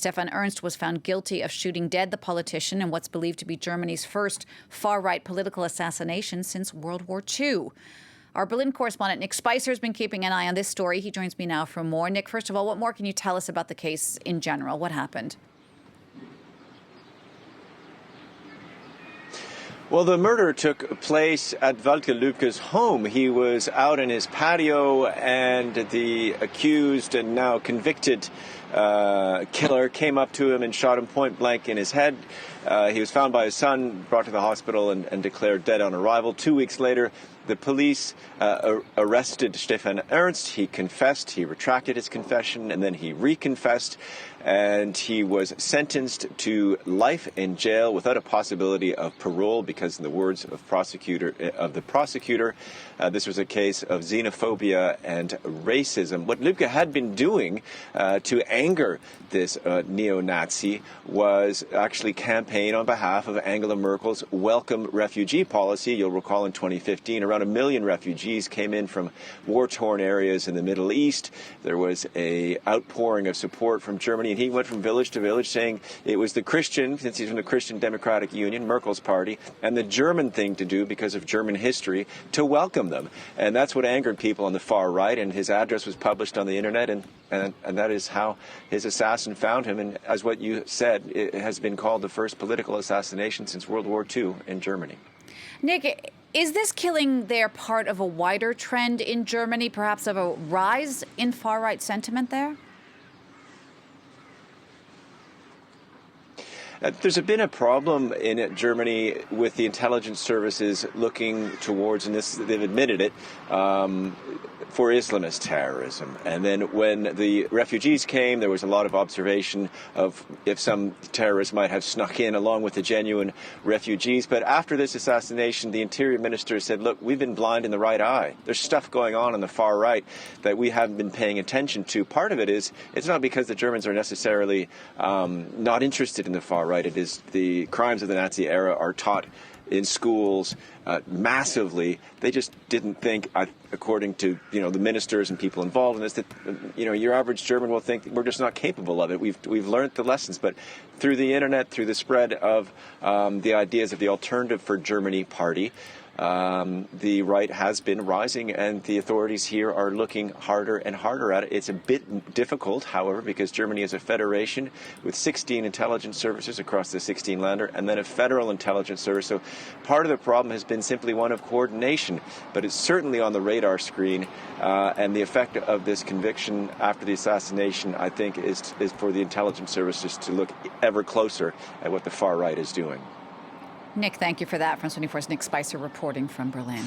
Stefan Ernst was found guilty of shooting dead the politician in what's believed to be Germany's first far-right political assassination since World War II. Our Berlin correspondent Nick Spicer has been keeping an eye on this story. He joins me now for more. Nick, first of all, what more can you tell us about the case in general? What happened? Well, the murder took place at Luebcke's home. He was out in his patio, and the accused and now convicted killer came up to him and shot him point blank in his head. He was found by his son, brought to the hospital, and declared dead on arrival. 2 weeks later, the police arrested Stefan Ernst. He confessed, he retracted his confession, and then he reconfessed, and he was sentenced to life in jail without a possibility of parole because, in the words of the prosecutor, this was a case of xenophobia and racism. What Luebcke had been doing to anger this neo-Nazi was actually campaign on behalf of Angela Merkel's welcome refugee policy. You'll recall in 2015, around 1 million refugees came in from war-torn areas in the Middle East. There was a outpouring of support from Germany, and he went from village to village saying it was the Christian, since he's from the Christian Democratic Union, Merkel's party, and the German thing to do because of German history to welcome them. And that's what angered people on the far right, and his address was published on the internet, and that is how his assassin found him. And as what you said, it has been called the first political assassination since World War II in Germany. Nick, is this killing there part of a wider trend in Germany, perhaps of a rise in far-right sentiment there? There's been a problem in Germany with the intelligence services looking towards, and they've admitted it, for Islamist terrorism. And then when the refugees came, there was a lot of observation of if some terrorists might have snuck in along with the genuine refugees. But after this assassination, the interior minister said, look, we've been blind in the right eye. There's stuff going on the far right that we haven't been paying attention to. Part of it is, it's not because the Germans are necessarily not interested in the far right. It is the crimes of the Nazi era are taught in schools massively. They just didn't think, according to the ministers and people involved in this, that your average German will think we're just not capable of it. We've learned the lessons, but through the internet, through the spread of the ideas of the Alternative for Germany party, the right has been rising, and the authorities here are looking harder and harder at it. It's a bit difficult, however, because Germany is a federation with 16 intelligence services across the 16 Länder, and then a federal intelligence service. So part of the problem has been simply one of coordination, but it's certainly on the radar screen. And the effect of this conviction after the assassination, I think, is for the intelligence services to look ever closer at what the far right is doing. Nick, thank you for that. France 24's Nick Spicer reporting from Berlin.